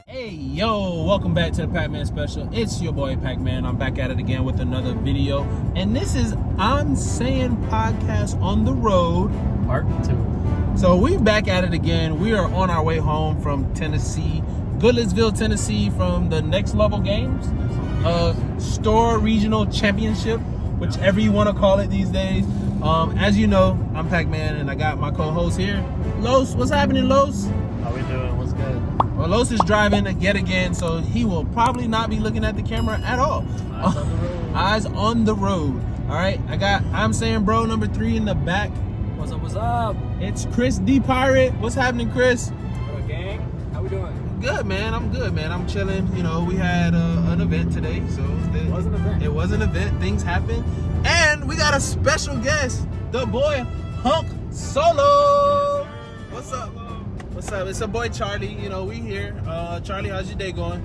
Hey, yo, welcome back to the Pac-Man special. It's your boy Pac-Man. I'm back at it again with another video. And this is I'm Saying Podcast on the Road, Part 2. So we're back at it again. We are on our way home from Tennessee, Goodlettsville, Tennessee, from the Next Level Games, Store Regional Championship, whichever you want to call it these days. As you know, I'm Pac-Man, and I got my co-host here, Los. What's happening, Los? How we doing? What's good? Well, Los is driving yet again, so he will probably not be looking at the camera at all. Eyes on the road. Eyes on the road. All right, I got I'm Saying Bro number 3 in the back. What's up? What's up? It's Chris D Pirate. What's happening, Chris? What up, gang? How we doing? Good, man. I'm good, man. I'm chilling. You know, we had an event today, so It was an event. It was an event. Things happened, and we got a special guest, the boy Hunk Solo. What's up? What's up? It's a boy Charlie. You know, we here. Charlie, how's your day going?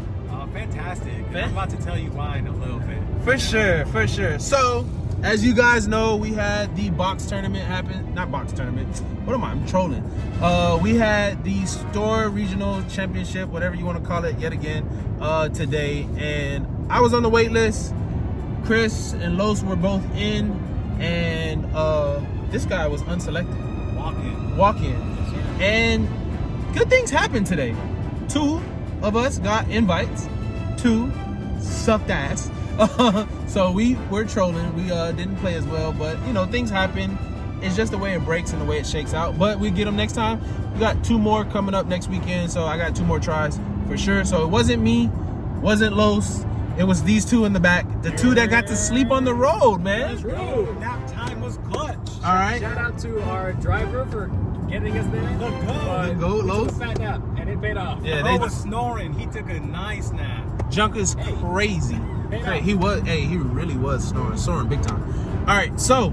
Fantastic. I'm about to tell you why in a little bit. For sure, for sure. So, as you guys know, we had the box tournament happen. Not box tournament. What am I? I'm trolling. We had the Store Regional Championship, whatever you want to call it, yet again, today. And I was on the wait list. Chris and Los were both in. And this guy was unselected. Walk in. And good things happened today. 2 of us got invites. 2 sucked ass. So we were trolling. We didn't play as well, but you know, things happen. It's just the way it breaks and the way it shakes out. But we get them next time. We got 2 more coming up next weekend, so I got 2 more tries for sure. So it wasn't me, wasn't Los. It was these 2 in the back, the 2 that got to sleep on the road, man. That's true. Nap time was clutch. All right. Shout out to our driver for getting us there. The goat, we Los. took a fat nap, and it paid off. Yeah, Bro was snoring. He took a nice nap. Junk is crazy. Hey, he really was snoring big time. All right, so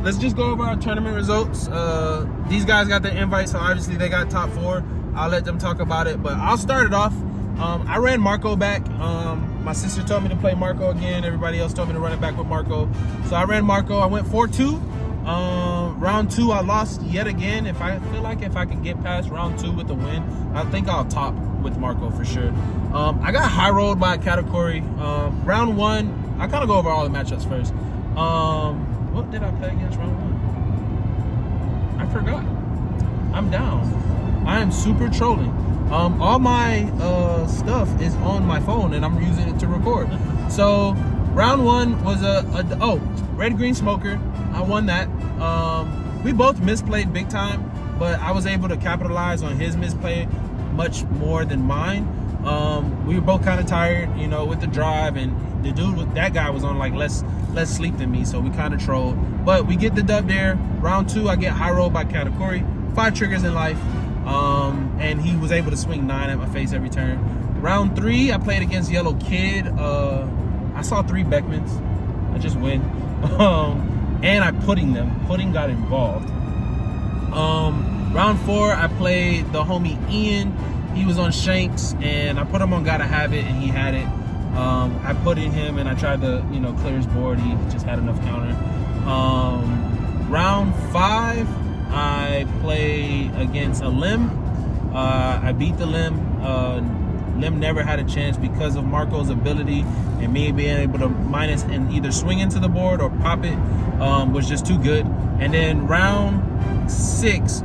let's just go over our tournament results. These guys got the invite, so obviously they got top 4. I'll let them talk about it, but I'll start it off. I ran Marco back. My sister told me to play Marco again. Everybody else told me to run it back with Marco. So I ran Marco. I went 4-2. Round 2, I lost yet again. If I feel like if I can get past round 2 with the win, I think I'll top with Marco for sure. I got high rolled by a category. Round 1, I kind of go over all the matchups first. What did I play against round 1? I forgot. I'm down. I am super trolling. All my stuff is on my phone and I'm using it to record. So round 1 was red green smoker. I won that. We both misplayed big time, but I was able to capitalize on his misplay much more than mine. We were both kind of tired, you know, with the drive, and the dude, that guy was on like less sleep than me, so we kind of trolled. But we get the dub there. Round 2, I get high roll by category. 5 triggers in life, and he was able to swing 9 at my face every turn. Round 3, I played against Yellow Kid. I saw 3 Beckmans. I just win. And I pudding them. Pudding got involved. Round 4, I played the homie Ian. He was on Shanks, and I put him on Gotta Have It, and he had it. I put in him, and I tried to, you know, clear his board. He just had enough counter. Round 5, I played against a Lim. I beat the Lim. Lim never had a chance because of Marco's ability, and me being able to minus and either swing into the board or pop it was just too good. And then round 6,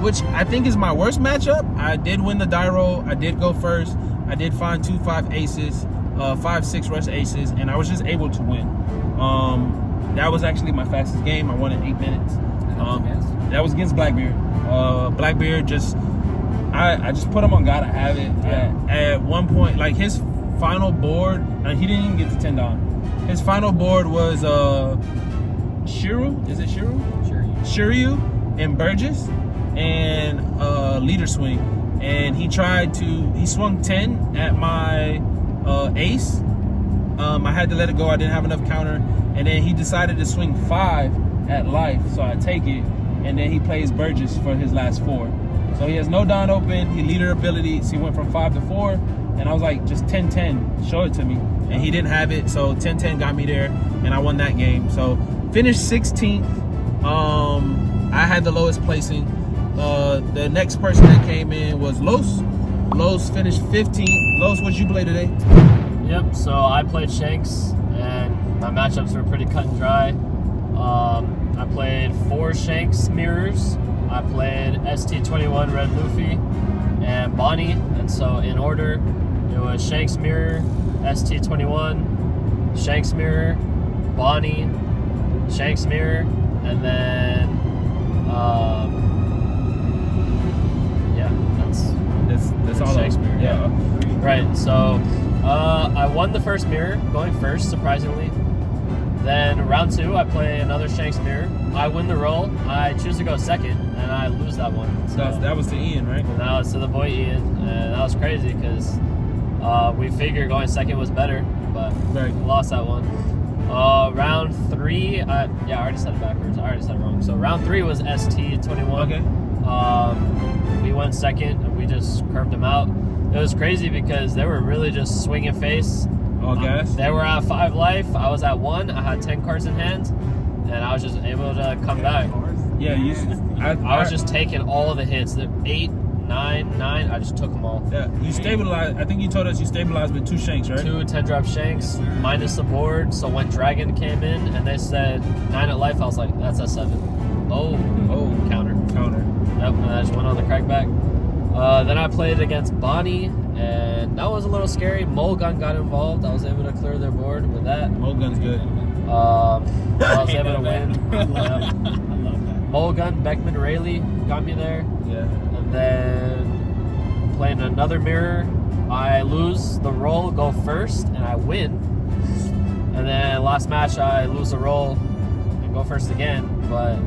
which I think is my worst matchup, I did win the die roll. I did go first. I did find 2 5 aces, 5 6 rush aces, and I was just able to win. That was actually my fastest game. I won in 8 minutes. That was against Blackbeard. Blackbeard just, I just put him on Gotta Have It. At one point, like his final board, and he didn't even get to 10 down. His final board was Shiru. Is it Shiru? Shiryu and Burgess and leader swing. And he swung 10 at my ace. I had to let it go. I didn't have enough counter. And then he decided to swing 5 at life, so I take it. And then he plays Burgess for his last 4. So he has no Don open. He leader ability. So he went from 5 to 4. And I was like, just 10-10, show it to me. And he didn't have it, so 10-10 got me there, and I won that game. So finished 16th. I had the lowest placing. The next person that came in was Los. Los finished 15th. Los, what you play today? Yep, so I played Shanks, and my matchups were pretty cut and dry. I played 4 Shanks mirrors. I played ST21 Red Luffy and Bonnie, and so in order, it was Shanks mirror, ST21, Shanks mirror, Bonnie, Shanks mirror, and then that's all. Shanks mirror. Yeah. Right. So I won the first mirror, going first, surprisingly. Then round 2, I play another Shanks mirror. I win the roll. I choose to go second, and I lose that one. So that was to Ian, right? Now it's to the boy Ian, and that was crazy because we figured going second was better, but right. we lost that one. Round 3, I already said it backwards. I already said it wrong. So round 3 was ST21. Okay. We went second, and we just curved them out. It was crazy because they were really just swinging face. All gas? They were at 5 life. I was at 1. I had 10 cards in hand, and I was just able to come back. Yeah, I was just taking all of the hits. The 8, 9, 9. I just took them all. Yeah, you stabilized. I think you told us you stabilized with 2 Shanks, right? 2 10-drop Shanks minus the board. So when Dragon came in and they said 9 at life, I was like, that's a 7. Oh, counter. Yep, and I just went on the crackback. Then I played against Bonnie, and that was a little scary. Mulgun got involved. I was able to clear their board with that. Mulgun's good. I was able to win. I love that. Mulgun, Beckman, Rayleigh got me there. Yeah. And then playing another mirror, I lose the roll, go first, and I win. And then last match, I lose the roll and go first again. But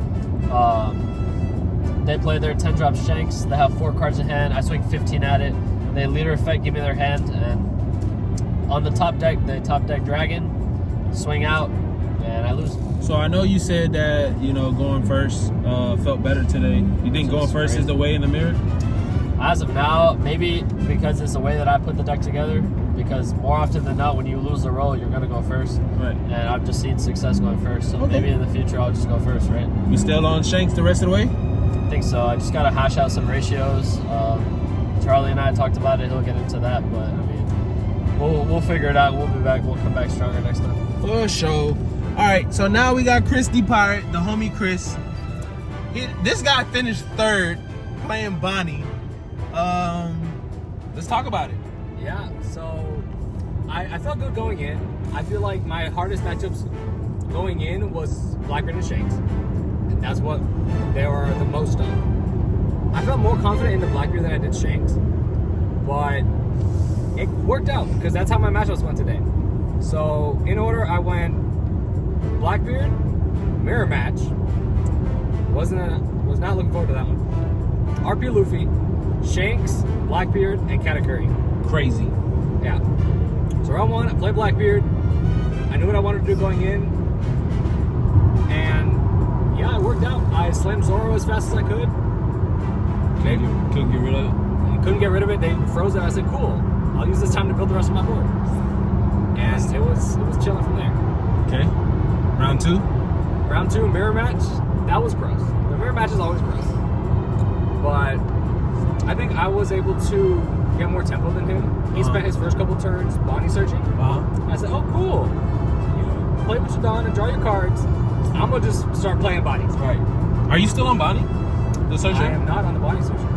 they play their 10-drop Shanks. They have 4 cards in hand. I swing 15 at it. They leader effect, give me their hand, and on the top deck, they top deck Dragon, swing out, and I lose. So I know you said that, going first felt better today. You think going first is the way in the mirror? As of now, maybe because it's the way that I put the deck together, because more often than not, when you lose the roll, you're going to go first. Right. And I've just seen success going first, so maybe in the future, I'll just go first, right? You still on Shanks the rest of the way? I think so. I just got to hash out some ratios. Charlie and I talked about it. He'll get into that, but I mean, we'll figure it out. We'll be back. We'll come back stronger next time. For sure. All right, so now we got Chris the Pirate, the homie Chris. This guy finished 3rd playing Bonnie. Let's talk about it. Yeah, so I felt good going in. I feel like my hardest matchups going in was Blackbeard and Shanks. And that's what they were the most of. I felt more confident in the Blackbeard than I did Shanks. But it worked out because that's how my matchups went today. So in order, I went Blackbeard, mirror match. Was not looking forward to that one. RP Luffy, Shanks, Blackbeard, and Katakuri. Crazy. Yeah. So round 1, I played Blackbeard. I knew what I wanted to do going in. And yeah, it worked out. I slammed Zoro as fast as I could. Couldn't get rid of it? I couldn't get rid of it. They froze it. I said, cool. I'll use this time to build the rest of my board. And it was chilling from there. Okay. Round 2? Round 2, mirror match. That was gross. The mirror match is always gross. But I think I was able to get more tempo than him. He spent his first couple turns Bonnie searching. I said, oh, cool. You play with your Dawn and draw your cards. I'm going to just start playing Bonnie. Right. Are you still on Bonnie? The searcher? I am not on the Bonnie searcher.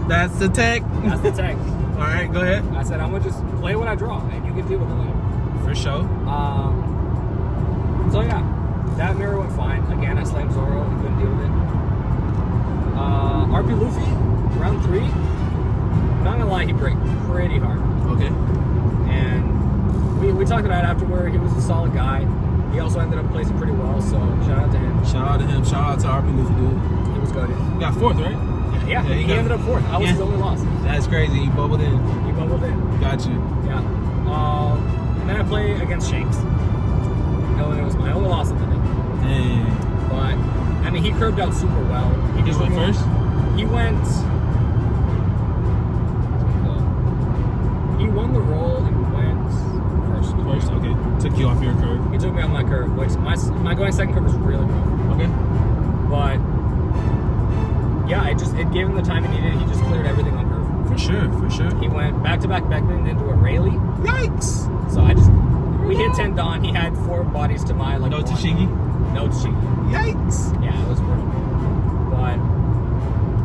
That's the tech. That's the tech. All right, go ahead. I said, I'm going to just play what I draw, and you can deal with it later. For sure. So yeah, that mirror went fine. Again, I slammed Zoro and couldn't deal with it. RP Luffy, round 3. I'm not gonna lie, he break pretty hard. Okay. And we talked about it afterward. He was a solid guy. He also ended up placing pretty well, so shout out to him. Shout out to him. Shout out to RP Luffy, dude. He was good. You got 4th, right? Yeah, he ended up 4th. I was his only loss. That's crazy. He bubbled in. He bubbled in. Got you. Yeah. And then I played against Shanks. And it was my only loss of the day. Dang. But, I mean, he curved out super well. He just went first? He went... He won the roll and went first. First, okay. Took you off your curve. He took me off my curve, which my going second curve was really rough. Okay. But, yeah, it sure. He went back-to-back Beckman into a Rayleigh. Yikes! So we hit 10 Dawn. He had 4 bodies to my like No one. Tashigi? No Tashigi. Yikes! Yeah, it was brutal. But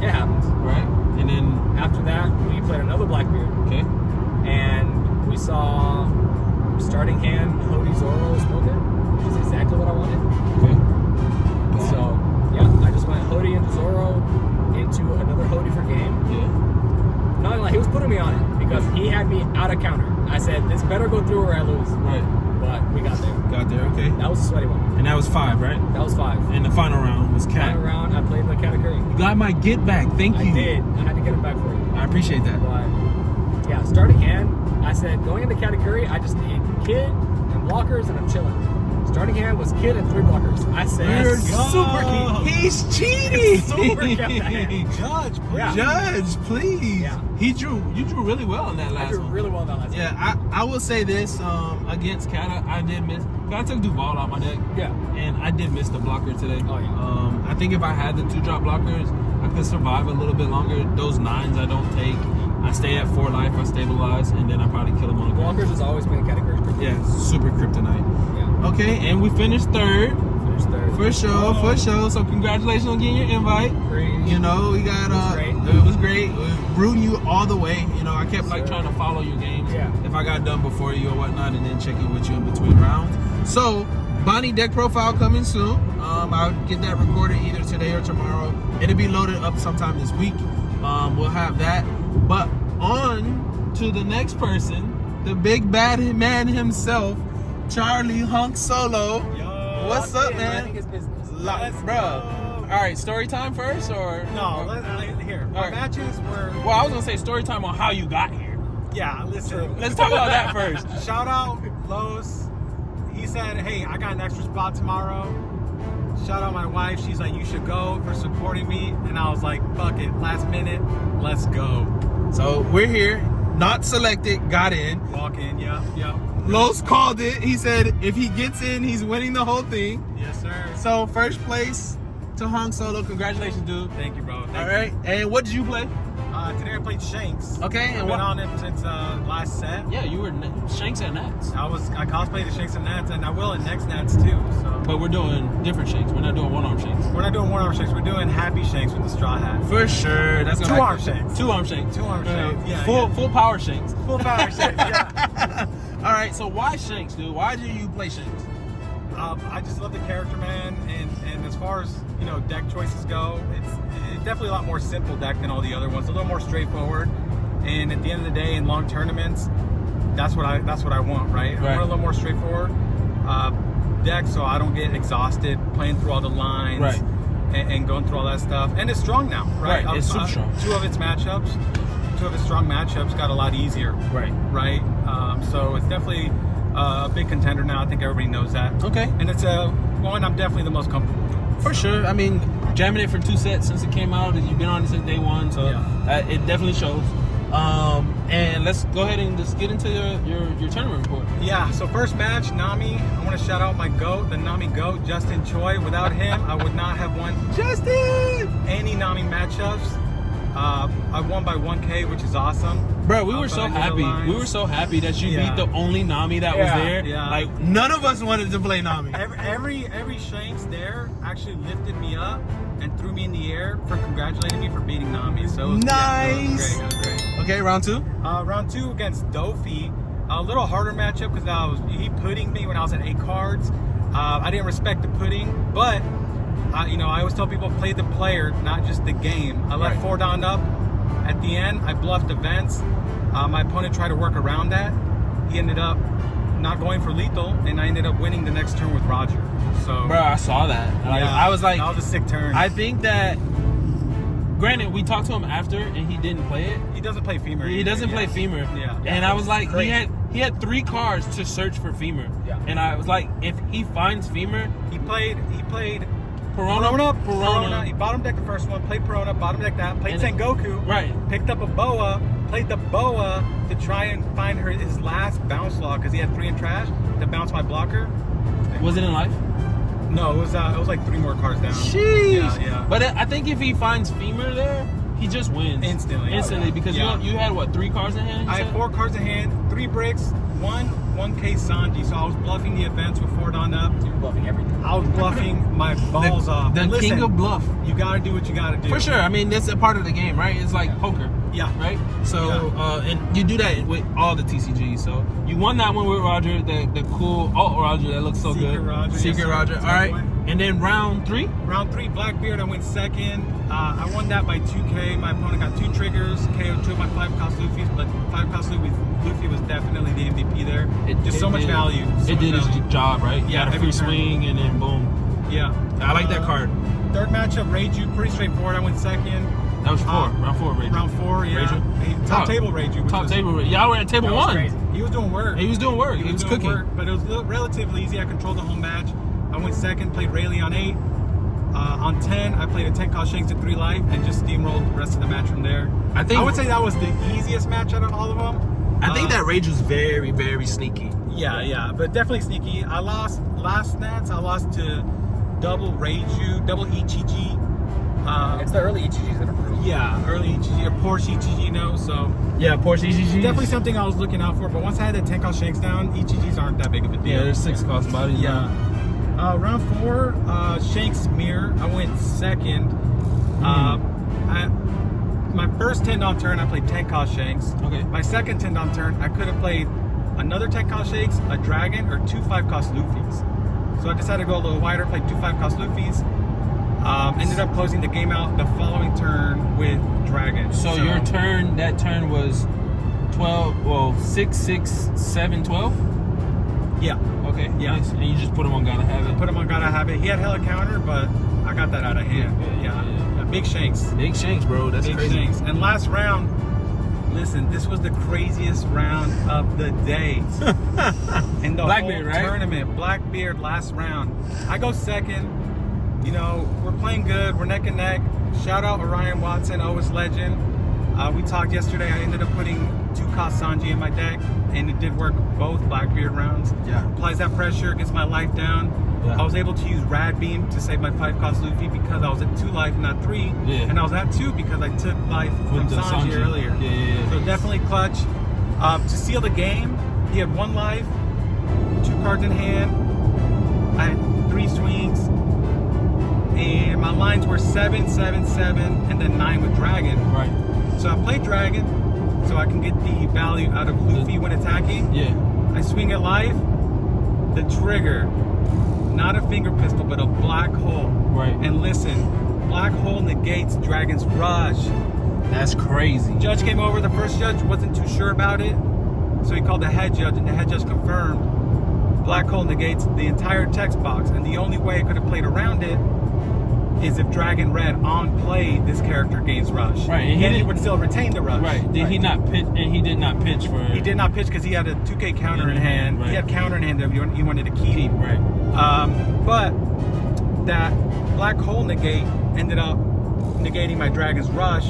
it happens. Right? And then, After that, we played another Blackbeard. okay. And we saw starting hand Hody Zoro Smoker, which is exactly what I wanted. Okay. So, yeah, I just went Hody into Zoro into another Hody for game. Yeah. Not gonna lie, he was putting me on it because he had me out of counter. I said, this better go through or I lose. Right. But we got there. Got there, okay. That was a sweaty one. And that was 5, right? That was 5. And the final round was Cat. Final round, I played my Katakuri. You got my get back. Thank you. I did. I had to get him back for you. I appreciate that. But yeah, starting hand, I said going into Katakuri, I just need Kid and blockers and I'm chilling. Starting hand was Kid and 3 blockers. I said You're super key. He's cheating. Super kept that hand. Judge, please. Yeah. Judge, please. Yeah. You drew really well in that I last did one. really well that last one. Yeah, I will say this, against Kata, I did miss. I took Duval out my deck. Yeah. And I did miss the blocker today. Oh, yeah. I think if I had the 2-drop blockers, I could survive a little bit longer. Those 9s I don't take. I stay at 4 life, I stabilize, and then I probably kill him on the ground. Blockers has always been Katakuri's kryptonite. Yeah, super kryptonite. Yeah. Okay, and we finished 3rd. Finished 3rd. For sure. So congratulations on getting your invite. You know, we got it was great. Rooting you all the way. You know, I kept like trying to follow your games. Yeah. If I got done before you or whatnot, and then checking with you in between rounds. So Bonnie deck profile coming soon. I'll get that recorded either today or tomorrow. It'll be loaded up sometime this week. We'll have that. But on to the next person, the big bad man himself, Charlie Hunk Solo. Yo, What's up, I man? think it's business. Let's Bro. go. All right, story time first, or No, here. All Our right. matches were. Well, I was gonna say story time on how you got here. Yeah, listen. Let's talk about that first. Shout out Los. He said, hey, I got an extra spot tomorrow. Shout out my wife. She's like, you should go for supporting me. And I was like, fuck it. Last minute, let's go. So we're here, not selected, got in. Walk in, yep. Los called it. He said if he gets in, he's winning the whole thing. Yes, sir. So first place to Hong Solo. Congratulations, dude. Thank you, bro. Thank All right. And what did you play? Today I played Shanks. Okay, and I've what- been on him since last set. Yeah, you were Shanks and Nats. I cosplayed the Shanks and Nats, and I will in next Nats too. So But we're doing different Shanks. We're not doing one-arm Shanks. we're not doing 1-arm Shanks. We're doing Happy Shanks with the straw hat. For sure. That's gonna 2-arm Shanks. 2-arm Shanks. 2-arm Shanks. Yeah. Full power Shanks. Full power Shanks. Yeah. All right. So why Shanks, dude? Why do you play Shanks? I just love the character, man, and as far as deck choices go, it's definitely a lot more simple deck than all the other ones. A little more straightforward, and at the end of the day, in long tournaments, that's what I want, right? I want a little more straightforward deck, so I don't get exhausted playing through all the lines, Right. and going through all that stuff. And it's strong now, right? Right, it's super strong. Two of its strong matchups got a lot easier, Right. right? So it's definitely a big contender now. I think everybody knows that. Okay. And it's one I'm definitely the most comfortable with. For sure. I mean, jamming it for 2 sets since it came out. You've been on it since day 1, so it definitely shows. And let's go ahead and just get into your tournament report. Yeah, so first match, Nami. I want to shout out my GOAT, the Nami GOAT, Justin Choi. Without him, I would not have won Justin! any Nami matchups. I won by 1K, which is awesome. Bro, we were so happy. We were so happy that you beat the only Nami that was there. Yeah. Like, none of us wanted to play Nami. Every Shanks there actually lifted me up and threw me in the air for congratulating me for beating Nami. So it was, Nice. it was great. Okay, round 2. Round 2 against Dofi. A little harder matchup because he putting me when I was at 8 cards. I didn't respect the putting, but I always tell people play the player, not just the game. I left 4 down up. At the end, I bluffed events. My opponent tried to work around that. He ended up not going for lethal, and I ended up winning the next turn with Roger. So, Bro, I saw that. Like, yeah, I was like, that was a sick turn. I think that, granted, we talked to him after, and he didn't play it. He doesn't play Femur. He doesn't play Femur. Yeah. And I was like, Great. he had 3 cards to search for Femur. Yeah. And I was like, if he finds Femur, He played Perona. He bottom decked the first one, played Perona, bottom decked that, played And- Sengoku, Right. picked up a Boa, played the Boa to try and find his last bounce log because he had 3 in trash to bounce my blocker. Was it in life? No, it was like 3 more cards down. Sheesh. Yeah. But I think if he finds Femur there, he just wins instantly. because Yeah. you had what, 3 cards in hand? I had 4 cards in hand, 3 bricks, 1K Sanji. So I was bluffing the events with 4 on up. You're bluffing everything. I was bluffing my balls off. The And listen, king of bluff. You gotta do what you gotta do. For sure. I mean, that's a part of the game, right? It's like poker. Yeah. Right? So, and you do that with all the TCGs. So, you won that one with Roger, the cool alt Roger that looks so Secret good. Roger, Secret yes, Roger. sir. All right. And then round 3? Round 3, Blackbeard, I went second. I won that by 2K. My opponent got 2 triggers, KO 2 of my 5-cost Luffy's, but 5-cost Luffy was definitely the MVP there. Just so much value. It did its job, right? Yeah, Got a every free turn. swing and then boom. Yeah. I like that card. Third matchup, Reiju, pretty straightforward. I went second. That was 4. Round 4, Rachel. Round 4, yeah. Reiju? Top table Reiju. which Top was- table. Y'all were at table That was 1. crazy. He was doing work. He was doing work. He was doing cooking. work, but it was relatively easy. I controlled the whole match. I went second, played Rayleigh on 8. On 10, I played a 10-cost Shanks to 3 life and just steamrolled the rest of the match from there. I would say that was the easiest match out of all of them. I think that Rage was very, very sneaky. Yeah, but definitely sneaky. I lost last nats. I lost to double Reiju, double EGG. It's the early EGGs that are brutal. Yeah, early EGG or Porsche EGG, so Yeah, Porsche EGG. definitely something I was looking out for. But once I had the 10-cost Shanks down, EGGs aren't that big of a deal. Yeah, there's 6 cost bodies. Yeah. Round 4, Shanks Mirror. I went second. My first 10-on turn, I played 10-cost Shanks. Okay. My second 10-on turn, I could have played another 10-cost Shanks, a Dragon, or 2 5-cost Luffys. So I decided to go a little wider, play 2 5-cost Luffys. Ended up closing the game out the following turn with Dragon. So your turn, that turn was 6, 6, 7, 12? Yeah. Okay. Yeah. Nice. And you just put him on Gotta Have It. Put him on Gotta Have It. He had hella counter, but I got that out of hand. Yeah. Big Shanks. Big Shanks, bro. That's Big crazy. Shanks. And last round, listen, this was the craziest round of the day. In the Blackbeard, whole right? tournament. Blackbeard, last round. I go second. You know, we're playing good. We're neck and neck. Shout out Orion Watson, Otis Legend. We talked yesterday. I ended up putting 2-cost Sanji in my deck, and it did work both Blackbeard rounds. Yeah. Applies that pressure, gets my life down. Yeah. I was able to use Rad Beam to save my 5-cost Luffy because I was at 2 life, not 3. Yeah. And I was at 2 because I took life from the Sanji earlier. Yeah. So definitely clutch. To seal the game, he had 1 life, 2 cards in hand. I had 3 swings. And my lines were 7, 7, 7, and then 9 with Dragon. Right. So I played Dragon, so I can get the value out of Luffy when attacking. Yeah. I swing at life. The trigger, not a finger pistol, but a black hole. Right. And listen, black hole negates Dragon's Rush. That's crazy. Judge came over. The first judge wasn't too sure about it, so he called the head judge, and the head judge confirmed black hole negates the entire text box, and the only way I could have played around it is if Dragon read on play this character gains Rush. Right, and he would still retain the Rush. Right. Did he not pitch? And he did not pitch for. He did not pitch because he had a 2K counter in hand. Right. He had counter in hand that he wanted to keep. Right. But that black hole negate ended up negating my Dragon's Rush,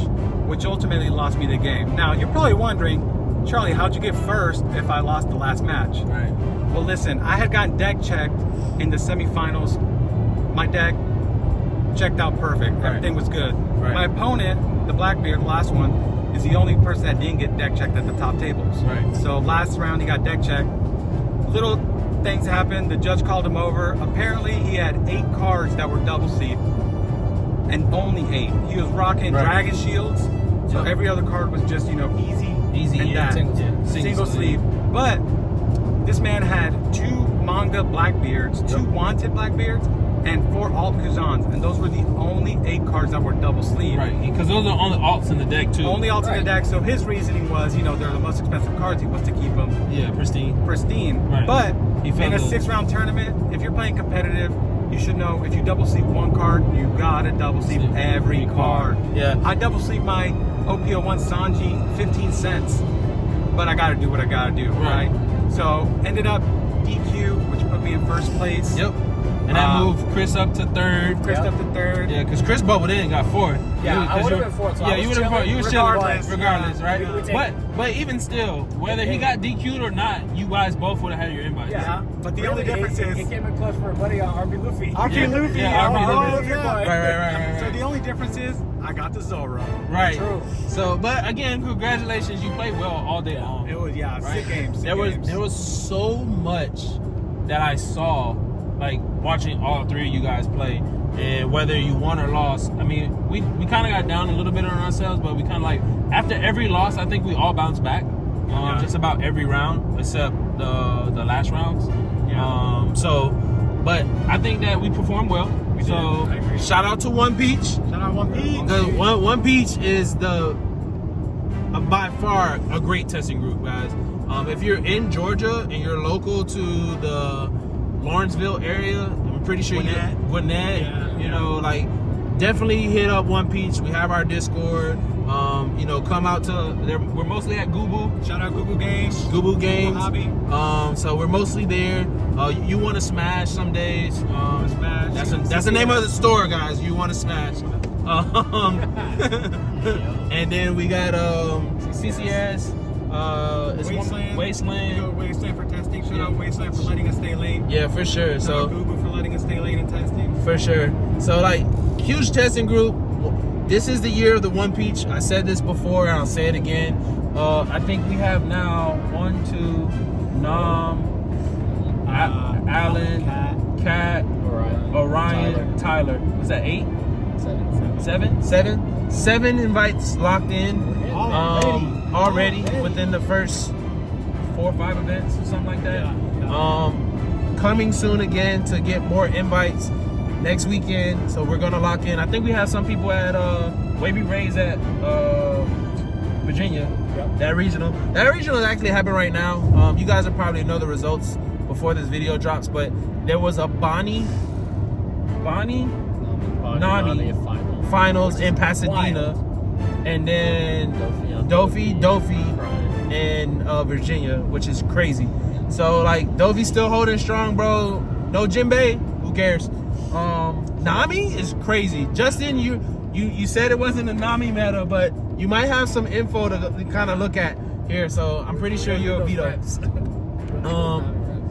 which ultimately lost me the game. Now, you're probably wondering, Charlie, how'd you get first if I lost the last match? Right. Well, listen, I had gotten deck checked in the semifinals. My deck checked out perfect. Right. Everything was good. Right. My opponent, the Blackbeard, the last one, is the only person that didn't get deck checked at the top tables. Right. So last round he got deck checked. Little things happened. The judge called him over. Apparently he had 8 cards that were double seed, and only 8. He was rocking Right. Dragon Shields. So every other card was just, easy and yeah. that. Single sleeve. But this man had 2 manga Blackbeards, 2 wanted Blackbeards, and 4 alt Kuzans, and those were the only 8 cards that were double sleeve. Right. Because those are only alts in the deck too. Only alts in Right. the deck. So his reasoning was, they're the most expensive cards. He wants to keep them Yeah, pristine. pristine. Right. But He felt in a those. 6-round tournament, if you're playing competitive, you should know if you double sleeve 1 card, you gotta double sleeve every card. Yeah. I double sleeve my OPO1 Sanji 15 cents, but I gotta do what I gotta do, Right. right? So ended up DQ, which put me in first place. Yep. And that moved Chris up to 3rd. Chris Yep. up to 3rd. Yeah, because Chris bubbled in and got 4th. Yeah, I 'cause would've you're- been 4th, so Yeah, I you was would have chilling You was chilling regardless. regardless, Yeah. right? We take But even still, whether he got DQ'd or not, you guys both would have had your invites. Yeah. But the only difference is he came in clutch for a buddy on RB Luffy. RB Luffy. Yeah, RB Luffy. yeah. Right. So the only difference is because I got the Zorro. Right. True. So, but again, congratulations. You played well all day long. It was, yeah, Right. sick games. There was so much that I saw, like watching all three of you guys play, and whether you won or lost. I mean, we kind of got down a little bit on ourselves, but we kind of like after every loss, I think we all bounced back. Yeah. Just about every round except the last rounds. Yeah. But I think that we performed well. We did. So I agree. shout out to One Peach. Shout out One Peach. The One Peach is by far a great testing group, guys. If you're in Georgia and you're local to the Lawrenceville area, I'm pretty sure Gwinnett, Yeah, you know, like definitely hit up One Peach. We have our Discord. Come out to there. We're mostly at Google. Shout out Google Games. Google Games. Hobby. So we're mostly there. You want to smash some days. Smash. That's the name of the store, guys. You want to smash. And then we got CCS. It's Wasteland. Wasteland. Go Wasteland for testing. Shout out Wasteland for letting us stay late. Yeah, for sure. Shout So out Google for letting us stay late in testing. for sure. So like huge testing group. This is the year of the One Peach. I said this before and I'll say it again. I think we have now 1, 2, Nam, Alan, Kat, Orion, Tyler. Was that 8? 7 invites locked in already within the first 4 or 5 events or something like that. Coming soon again to get more invites next weekend, so we're gonna lock in. I think we have some people at Wavy Rays at Virginia. Yep. That regional is actually happening right now. You guys will probably know the results before this video drops, but there was a Nami finals in Pasadena, and then Dofi in Virginia, which is crazy. So like Dofi's still holding strong, bro. No Jinbei, who cares? Nami is crazy. Justin, you said it wasn't a Nami meta, but you might have some info to kind of look at here. So I'm pretty sure you'll beat up.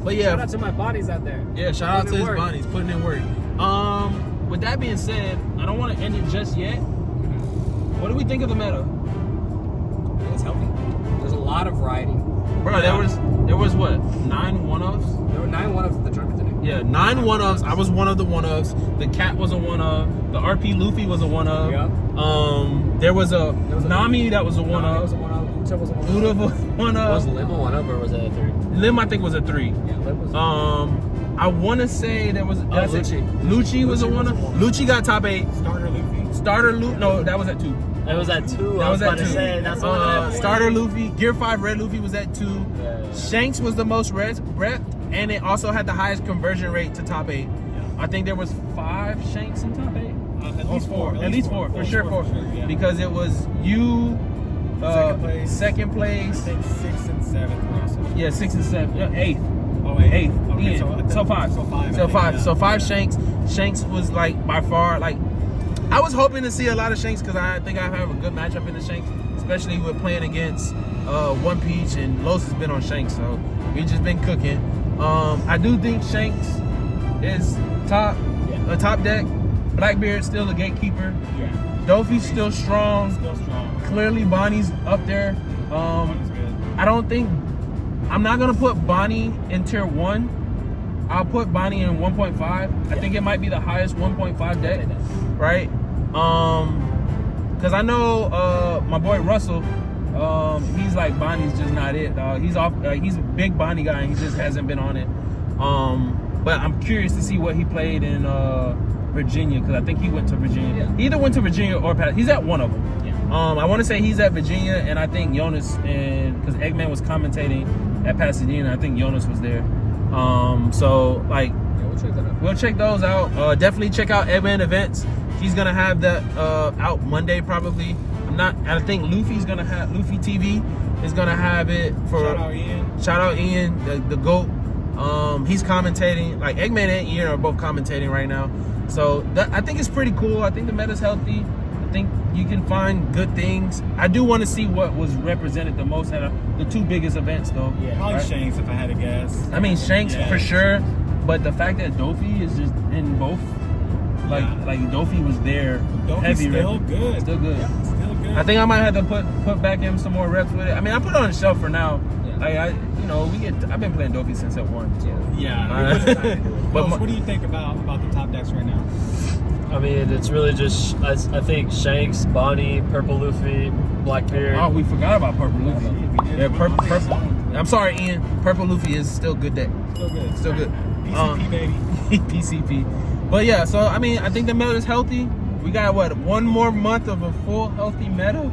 But yeah, shout out to my bodies out there. Yeah, shout out to Putting in his work. bodies, putting in work. With that being said, I don't want to end it just yet. What do we think of the meta? It's healthy. There's a lot of variety. Bro, there was what, 9 one-offs? There were 9 one-offs in the tournament today. Yeah, 9 one-offs. I was one of the one-offs. The Cat was a one-of. The RP Luffy was a one-of. Yep. There was a Nami that was a one-of. was a one-of. Uta was a one-of. Uda was one-of. Was Lim a 1-up or was it a 3? Lim, I think, was a 3. Yeah, Lim was I want to say there was... Lucci. Lucci was a one-of. Lucci got top 8. Starter Luffy. Starter Luffy... No, that was at 2. It was at 2. That I was was about at 2. to say, that's the one that Starter Luffy, Gear 5 Red Luffy was at 2. Yeah. Shanks was the most rep, and it also had the highest conversion rate to top 8. I think there was 5 Shanks in top 8. At least 4. At least 4, for sure 4. Yeah. Because it was you, second place. I think 6th and 7th were also. Yeah, 6 and 7, 8th. Oh, 8th. Okay, Ian. So 5. So 5. So 5. So 5 Shanks. Shanks was like by far like. I was hoping to see a lot of Shanks because I think I have a good matchup in the Shanks, especially with playing against One Peach, and Los has been on Shanks, so we just been cooking. I do think Shanks is top, a top deck. Blackbeard's still a gatekeeper. Yeah. Dofi's still strong. Still strong. Clearly Bonnie's up there. Bonnie's good. I'm not gonna put Bonnie in tier 1. I'll put Bonnie in 1.5. I think it might be the highest 1.5 deck, right? Because I know my boy Russell, he's like, Bonnie's just not it, dog. He's off. He's a big Bonnie guy, and he just hasn't been on it. But I'm curious to see what he played in Virginia, because I think he went to Virginia. Yeah. He either went to Virginia or he's at one of them. Yeah. I want to say he's at Virginia, and I think Jonas, and because Eggman was commentating at Pasadena, I think Jonas was there. So like, Yeah, we'll check that out. we'll check those out. Definitely check out Eggman Events. He's gonna have that out Monday probably. I think Luffy's gonna have Luffy TV is gonna have it for. Shout out Ian, the GOAT. He's commentating. Like Eggman and Ian are both commentating right now. So I think it's pretty cool. I think the meta's healthy. I think you can find good things. I do want to see what was represented the most at the 2 biggest events though. Yeah. Probably Right. Shanks if I had to guess. I mean Shanks Yeah. for sure, but the fact that Dofi is just in both Like Dofi was there. Dofi's heavy still rep. good. Still good. Yeah, still good. I think I might have to put back in some more reps with it. I mean, I put it on the shelf for now. Yeah. Like I've been playing Dofi since at 1. So. Yeah. But What do you think about the top decks right now? I mean, it's really just, I think Shanks, Bonnie, Purple Luffy, Blackbeard. Oh, we forgot about Purple Luffy. We did. Yeah, purple. I'm sorry, Ian. Purple Luffy is still good deck. Still good. Still good. PCP, baby. PCP. But yeah, so I mean, I think the meta is healthy. We got one more month of a full healthy meta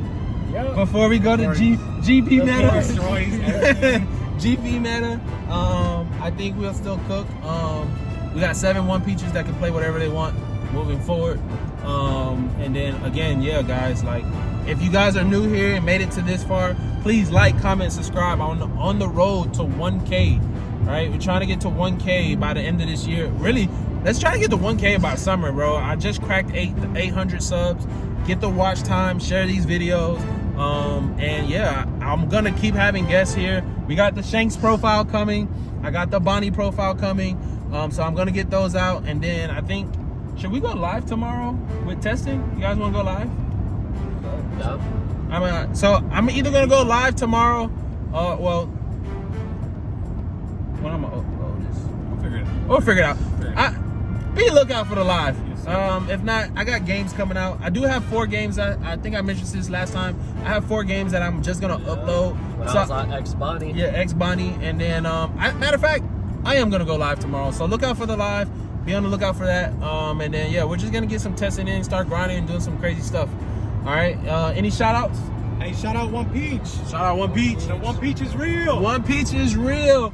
before we go to GP meta. GP meta. I think we'll still cook. We got 7 1 Peaches that can play whatever they want moving forward. And then again, yeah, guys, like if you guys are new here and made it to this far, please like, comment, subscribe. On the road to 1K. All right, we're trying to get to 1K by the end of this year. Really, let's try to get to 1K by summer, bro. I just cracked 800 subs. Get the watch time, share these videos. And yeah, I'm gonna keep having guests here. We got the Shanks profile coming. I got the Bonnie profile coming. So I'm gonna get those out. And then I think, should we go live tomorrow with testing? You guys wanna go live? Yeah. I'm either gonna go live tomorrow. Well, when I'm gonna upload this, we'll figure it out. Be a lookout for the live. If not, I got games coming out. I do have 4 games. I think I mentioned this last time. I have 4 games that I'm just gonna upload. When I was on X Bonnie. Yeah, X Bonnie, and then matter of fact, I am gonna go live tomorrow. So look out for the live. Be on the lookout for that. And then yeah, we're just gonna get some testing in, start grinding, and doing some crazy stuff. All right. Any shout outs? Hey, shout out One Peach. Shout out One Peach. The One Peach is real. One Peach is real.